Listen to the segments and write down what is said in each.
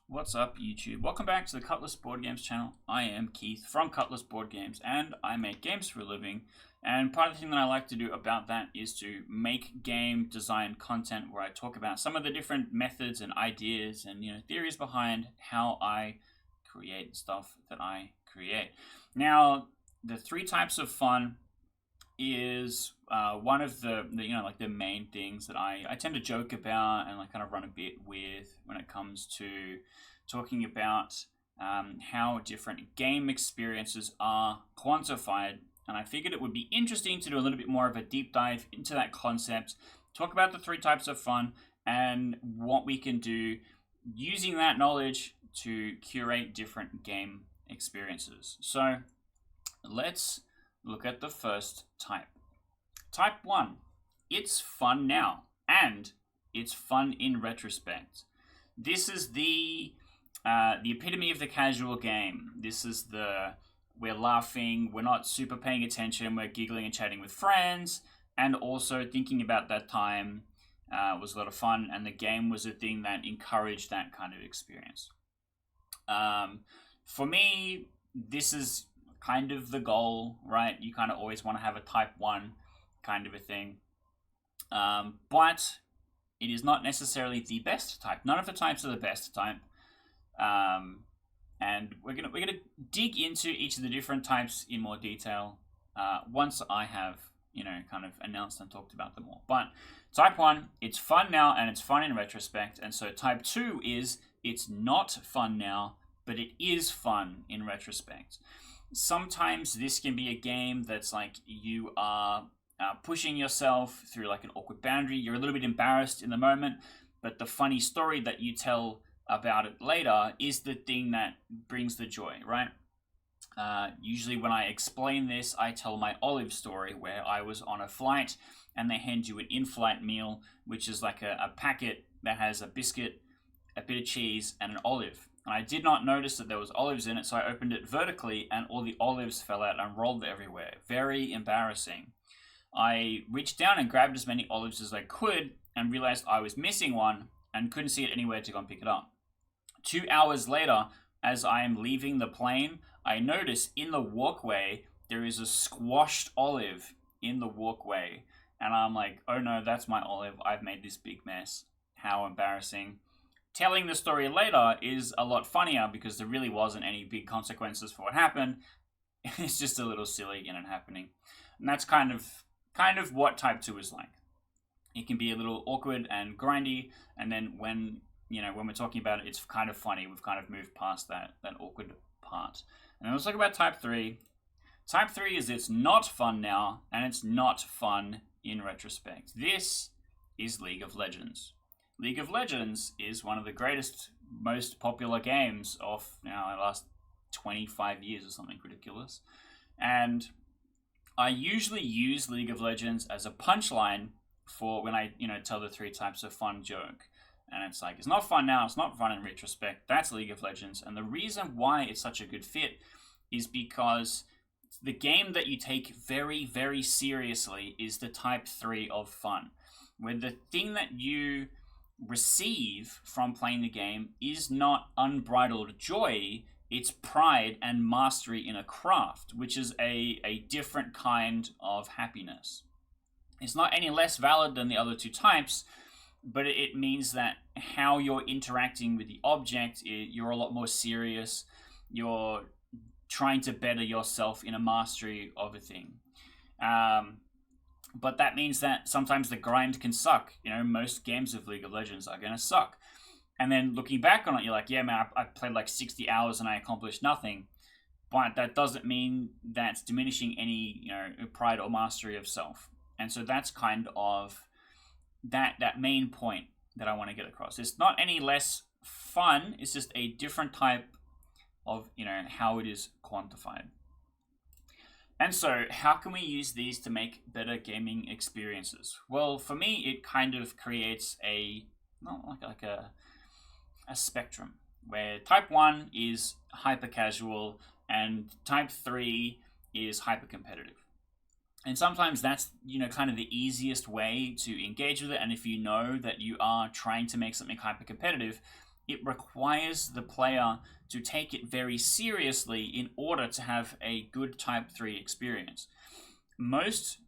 What's up, YouTube? Welcome back to the Cutlass Board Games channel. I am Keith from Cutlass Board Games, and I make games for a living. And part of the thing that I like to do about that is to make game design content where I talk about some of the different methods and ideas and theories behind how I create stuff that I create. Now, the three types of fun is one of the the main things that I tend to joke about and kind of run a bit with when it comes to talking about how different game experiences are quantified. And I figured it would be interesting to do a little bit more of a deep dive into that concept, talk about the three types of fun and what we can do using that knowledge to curate different game experiences. So let's look at the first type. Type 1, it's fun now, and it's fun in retrospect. This is the epitome of the casual game. This is we're laughing, we're not super paying attention, we're giggling and chatting with friends, and also thinking about that time was a lot of fun, and the game was a thing that encouraged that kind of experience. For me, this is kind of the goal, right? You kind of always want to have a type 1 kind of a thing. But it is not necessarily the best type. None of the types are the best type. And we're gonna dig into each of the different types in more detail once I have kind of announced and talked about them all. But type 1, it's fun now and it's fun in retrospect. And so type 2 is it's not fun now, but it is fun in retrospect. Sometimes this can be a game that's like you are pushing yourself through like an awkward boundary. You're a little bit embarrassed in the moment, but the funny story that you tell about it later is the thing that brings the joy, right? Usually when I explain this, I tell my olive story where I was on a flight and they hand you an in-flight meal, which is like a packet that has a biscuit, a bit of cheese, and an olive. And I did not notice that there was olives in it, so I opened it vertically and all the olives fell out and rolled everywhere. Very embarrassing. I reached down and grabbed as many olives as I could and realized I was missing one and couldn't see it anywhere to go and pick it up. 2 hours later, as I am leaving the plane, I notice in the walkway there is a squashed olive in the walkway. And I'm like, oh no, that's my olive. I've made this big mess. How embarrassing. Telling the story later is a lot funnier because there really wasn't any big consequences for what happened. It's just a little silly and it happening. And that's kind of what type 2 is like. It can be a little awkward and grindy, and then when we're talking about it, it's kind of funny. We've kind of moved past that awkward part. And then let's talk about type 3. Type 3 is it's not fun now, and it's not fun in retrospect. This is League of Legends. League of Legends is one of the greatest, most popular games of the last 25 years or something ridiculous. And I usually use League of Legends as a punchline for when I, tell the three types of fun joke. And it's like, it's not fun now, it's not fun in retrospect. That's League of Legends. And the reason why it's such a good fit is because the game that you take very, very seriously is the type 3 of fun, where the thing that you receive from playing the game is not unbridled joy, it's pride and mastery in a craft, which is a different kind of happiness. It's not any less valid than the other two types, but it means that how you're interacting with the object, you're a lot more serious. You're trying to better yourself in a mastery of a thing. But that means that sometimes the grind can suck. Most games of League of Legends are going to suck. And then looking back on it, you're like, yeah, man, I played like 60 hours and I accomplished nothing. But that doesn't mean that's diminishing any, pride or mastery of self. And so that's kind of that main point that I want to get across. It's not any less fun. It's just a different type of, how it is quantified. And so how can we use these to make better gaming experiences? Well, for me, it kind of creates a spectrum where type 1 is hyper casual and type 3 is hyper competitive. And sometimes that's, kind of the easiest way to engage with it. And if you know that you are trying to make something hyper competitive, it requires the player to take it very seriously in order to have a good Type 3 experience. Most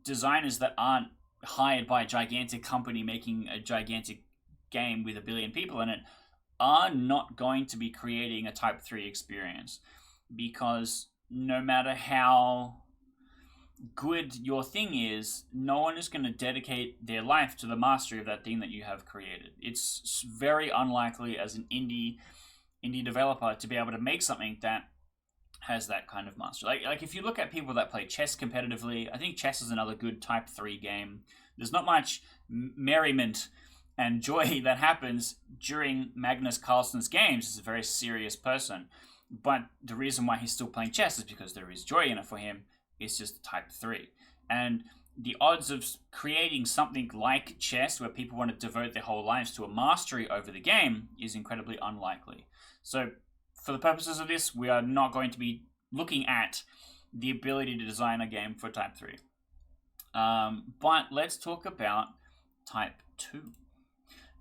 designers that aren't hired by a gigantic company making a gigantic game with 1 billion people in it are not going to be creating a Type 3 experience, because no matter how good your thing is, no one is going to dedicate their life to the mastery of that thing that you have created. It's very unlikely as an indie developer to be able to make something that has that kind of mastery. Like if you look at people that play chess competitively, I think chess is another good Type 3 game. There's not much merriment and joy that happens during Magnus Carlsen's games. He's a very serious person. But the reason why he's still playing chess is because there is joy in it for him. It's just Type 3. And the odds of creating something like chess where people want to devote their whole lives to a mastery over the game is incredibly unlikely. So for the purposes of this, we are not going to be looking at the ability to design a game for Type 3. But let's talk about Type 2.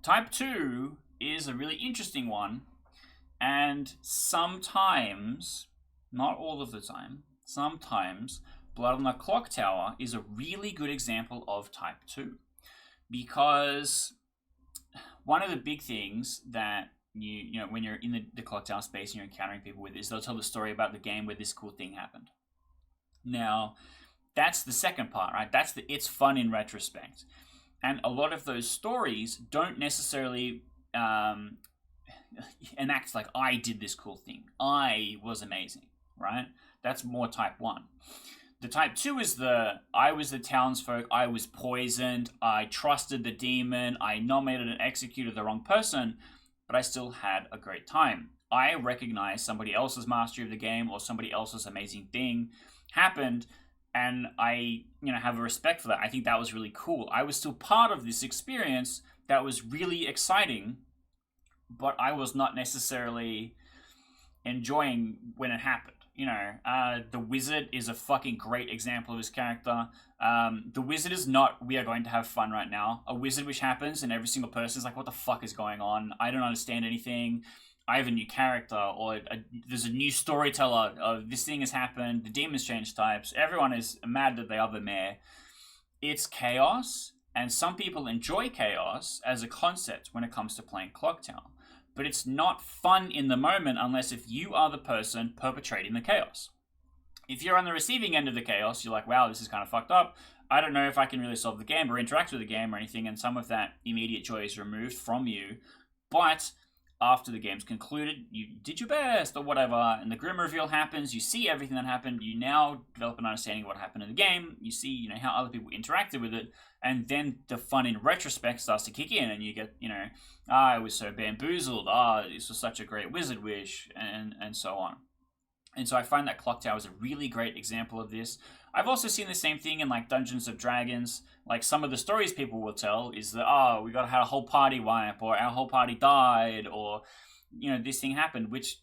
Type 2 is a really interesting one, and sometimes, not all of the time, sometimes Blood on the Clocktower is a really good example of Type 2. Because one of the big things that you know when you're in the Clocktower space and you're encountering people with is they'll tell the story about the game where this cool thing happened. Now, that's the second part, right? That's the it's fun in retrospect. And a lot of those stories don't necessarily enact like, I did this cool thing, I was amazing, right? That's more Type 1. The Type 2 is I was the townsfolk, I was poisoned, I trusted the demon, I nominated and executed the wrong person, but I still had a great time. I recognized somebody else's mastery of the game or somebody else's amazing thing happened, and I have a respect for that. I think that was really cool. I was still part of this experience that was really exciting, but I was not necessarily enjoying when it happened. The Wizard is a fucking great example of his character. The Wizard is not, we are going to have fun right now. A wizard which happens and every single person is like, what the fuck is going on? I don't understand anything. I have a new character, or there's a new storyteller. This thing has happened. The demons changed types. Everyone is mad that they are the mayor. It's chaos, and some people enjoy chaos as a concept when it comes to playing Clocktower. But it's not fun in the moment unless if you are the person perpetrating the chaos. If you're on the receiving end of the chaos, you're like, wow, this is kind of fucked up. I don't know if I can really solve the game or interact with the game or anything, and some of that immediate joy is removed from you. But after the game's concluded, you did your best or whatever, and the grim reveal happens, you see everything that happened, you now develop an understanding of what happened in the game, you see, how other people interacted with it, and then the fun in retrospect starts to kick in, and you get, I was so bamboozled, this was such a great wizard wish, and so on. And so I find that Clocktower is a really great example of this. I've also seen the same thing in like Dungeons & Dragons. Like some of the stories people will tell is that, we had a whole party wipe, or our whole party died, or, this thing happened, which,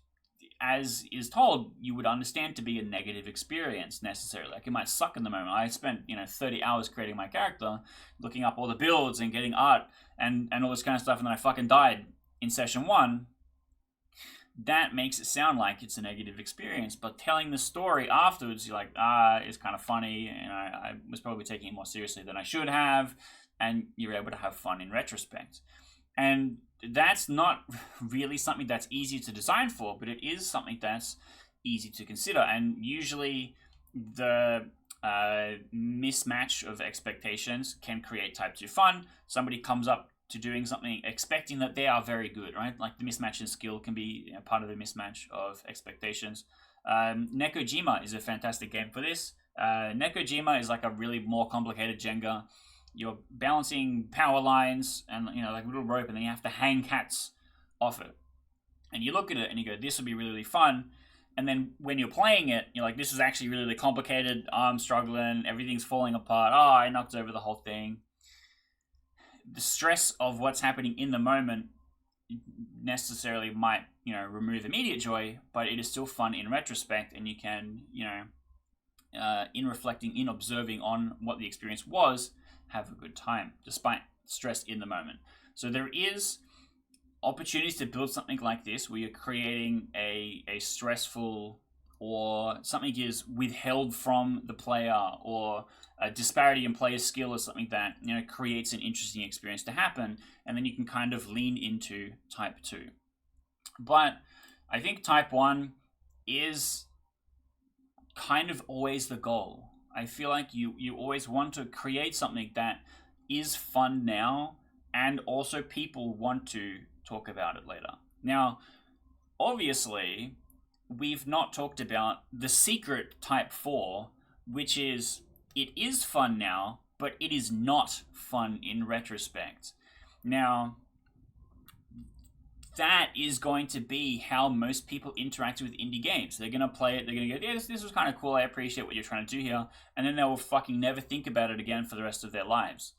as is told, you would understand to be a negative experience necessarily. Like it might suck in the moment. I spent, 30 hours creating my character, looking up all the builds and getting art and all this kind of stuff, and then I fucking died in session 1. That makes it sound like it's a negative experience, but telling the story afterwards, you're like, it's kind of funny, and I was probably taking it more seriously than I should have, and you're able to have fun in retrospect. And that's not really something that's easy to design for, but it is something that's easy to consider, and usually the mismatch of expectations can create Type 2 fun. Somebody comes up to doing something expecting that they are very good, right? Like the mismatch in skill can be part of the mismatch of expectations. Nekojima is a fantastic game for this. Nekojima is like a really more complicated Jenga. You're balancing power lines and like a little rope, and then you have to hang cats off it. And you look at it and you go, this would be really, really fun. And then when you're playing it, you're like, this is actually really, really complicated. I'm struggling. Everything's falling apart. I knocked over the whole thing. The stress of what's happening in the moment necessarily might, remove immediate joy, but it is still fun in retrospect, and you can, in reflecting, in observing on what the experience was, have a good time, despite stress in the moment. So there is opportunities to build something like this where you're creating a stressful, or something is withheld from the player, or a disparity in player skill, or something that creates an interesting experience to happen, and then you can kind of lean into type 2. But I think type 1 is kind of always the goal. I feel like you always want to create something that is fun now, and also people want to talk about it later. Now, obviously, we've not talked about the secret type 4, which is, it is fun now, but it is not fun in retrospect. Now, that is going to be how most people interact with indie games. They're going to play it, they're going to go, yeah, this was kind of cool, I appreciate what you're trying to do here, and then they will fucking never think about it again for the rest of their lives.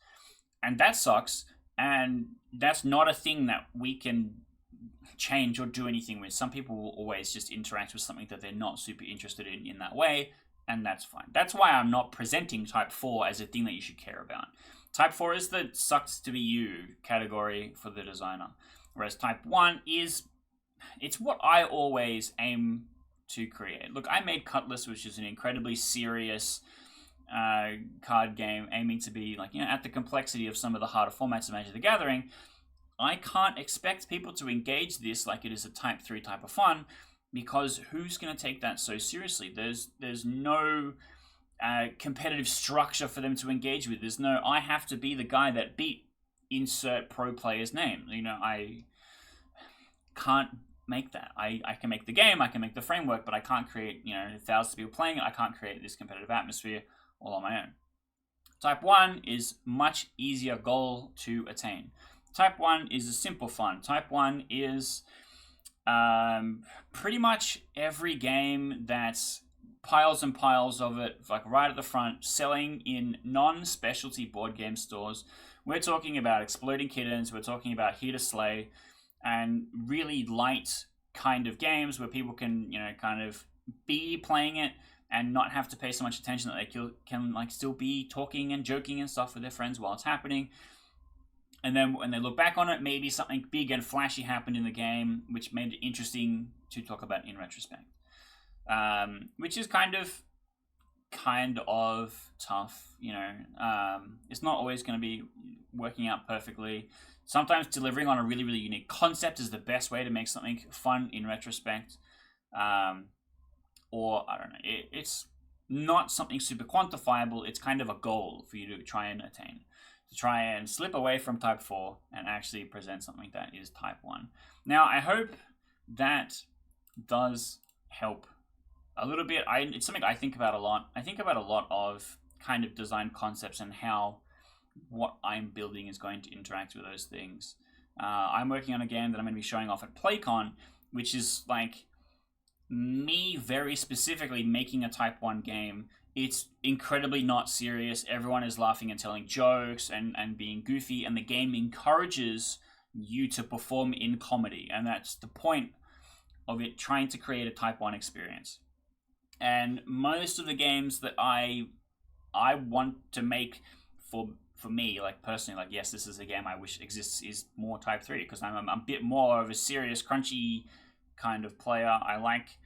And that sucks, and that's not a thing that we can change or do anything with. Some people will always just interact with something that they're not super interested in that way, and that's fine. That's why I'm not presenting type 4 as a thing that you should care about. Type 4 is the sucks to be you category for the designer. Whereas type 1 it's what I always aim to create. Look, I made Cutlass, which is an incredibly serious card game aiming to be at the complexity of some of the harder formats of Magic the Gathering. I can't expect people to engage this like it is a type 3 type of fun, because who's going to take that so seriously? There's no competitive structure for them to engage with. There's no, I have to be the guy that beat insert pro player's name. I can't make that. I can make the game, I can make the framework, but I can't create thousands of people playing it. I can't create this competitive atmosphere all on my own. Type 1 is much easier goal to attain. Type 1 is a simple fun. Type 1 is pretty much every game that's piles and piles of it, right at the front, selling in non-specialty board game stores. We're talking about Exploding Kittens, we're talking about Here to Slay, and really light kind of games where people can, kind of be playing it and not have to pay so much attention, that they can still be talking and joking and stuff with their friends while it's happening. And then when they look back on it, maybe something big and flashy happened in the game, which made it interesting to talk about in retrospect. Which is kind of tough, it's not always going to be working out perfectly. Sometimes delivering on a really, really unique concept is the best way to make something fun in retrospect. Or, I don't know, it's not something super quantifiable, it's kind of a goal for you to try and attain. To try and slip away from type 4 and actually present something that is type 1. Now, I hope that does help a little bit. It's something I think about a lot. I think about a lot of kind of design concepts and how what I'm building is going to interact with those things. I'm working on a game that I'm going to be showing off at PlayCon, which is me very specifically making a type 1 game. It's incredibly not serious. Everyone is laughing and telling jokes and being goofy, and the game encourages you to perform in comedy, and that's the point of it, trying to create a type 1 experience. And most of the games that I want to make for me, personally, yes, this is a game I wish exists, is more type 3, because I'm a bit more of a serious, crunchy kind of player. I like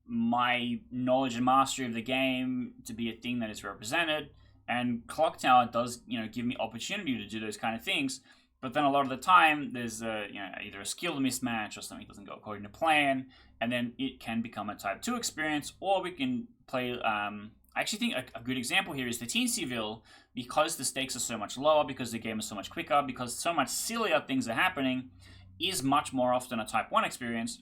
my knowledge and mastery of the game to be a thing that is represented, and Clock Tower does give me opportunity to do those kind of things, but then a lot of the time there's either a skill mismatch or something doesn't go according to plan, and then it can become a type 2 experience. Or we can play I actually think a good example here is the Teensyville, because the stakes are so much lower, because the game is so much quicker, because so much sillier things are happening, is much more often a type 1 experience.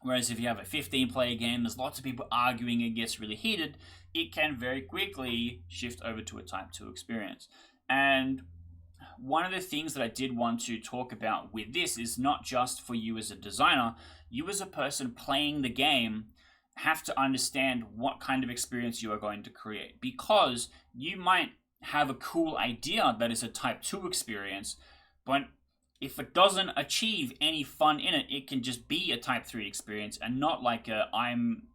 Whereas if you have a 15-player game, there's lots of people arguing, it gets really heated, it can very quickly shift over to a type 2 experience. And one of the things that I did want to talk about with this is not just for you as a designer, you as a person playing the game have to understand what kind of experience you are going to create. Because you might have a cool idea that is a type 2 experience, but if it doesn't achieve any fun in it, it can just be a type 3 experience, and not I'm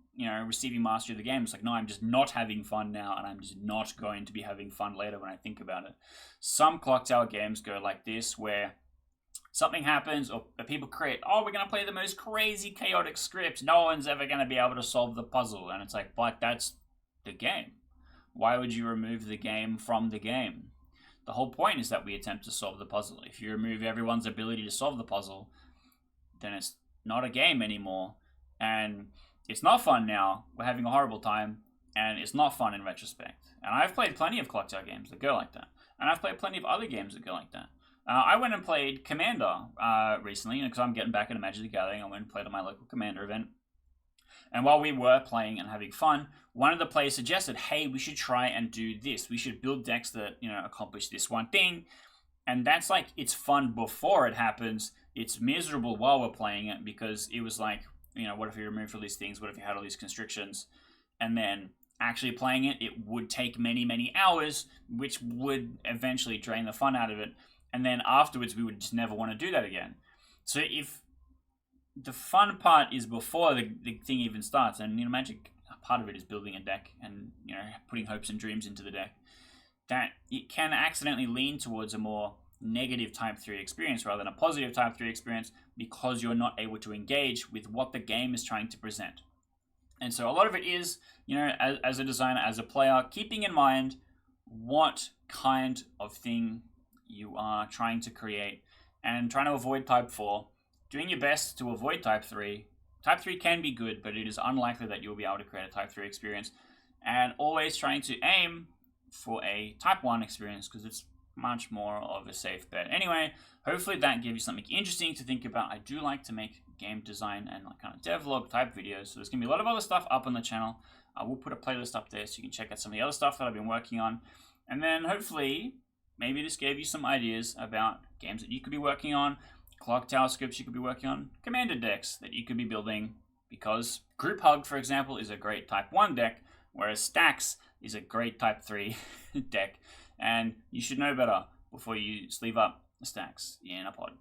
receiving mastery of the game. It's no, I'm just not having fun now, and I'm just not going to be having fun later when I think about it. Some Clock Tower games go like this, where something happens or people create, oh, we're going to play the most crazy chaotic script, no one's ever going to be able to solve the puzzle. And it's like, but that's the game. Why would you remove the game from the game? The whole point is that we attempt to solve the puzzle. If you remove everyone's ability to solve the puzzle, then it's not a game anymore. And it's not fun now. We're having a horrible time. And it's not fun in retrospect. And I've played plenty of clock tower games that go like that. And I've played plenty of other games that go like that. I went and played Commander recently, because I'm getting back into Magic the Gathering. I went and played at my local Commander event. And while we were playing and having fun, one of the players suggested, hey, we should try and do this. We should build decks that, accomplish this one thing. And that's like, it's fun before it happens. It's miserable while we're playing it, because it was like, what if you removed all these things? What if you had all these constrictions? And then actually playing it, it would take many, many hours, which would eventually drain the fun out of it. And then afterwards, we would just never want to do that again. So if the fun part is before the thing even starts, and Magic, part of it is building a deck and putting hopes and dreams into the deck, that it can accidentally lean towards a more negative type 3 experience rather than a positive type 3 experience, because you're not able to engage with what the game is trying to present. And so a lot of it is, as a designer, as a player, keeping in mind what kind of thing you are trying to create and trying to avoid type 4, doing your best to avoid type 3. Type 3 can be good, but it is unlikely that you'll be able to create a type 3 experience, and always trying to aim for a type 1 experience, because it's much more of a safe bet. Anyway, hopefully that gave you something interesting to think about. I do like to make game design and kind of devlog type videos, so there's going to be a lot of other stuff up on the channel. I will put a playlist up there so you can check out some of the other stuff that I've been working on, and then hopefully maybe this gave you some ideas about games that you could be working on, clock tower scripts you could be working on, commander decks that you could be building, because Group Hug, for example, is a great type 1 deck, whereas Stacks is a great type 3 deck, and you should know better before you sleeve up Stacks in a pod.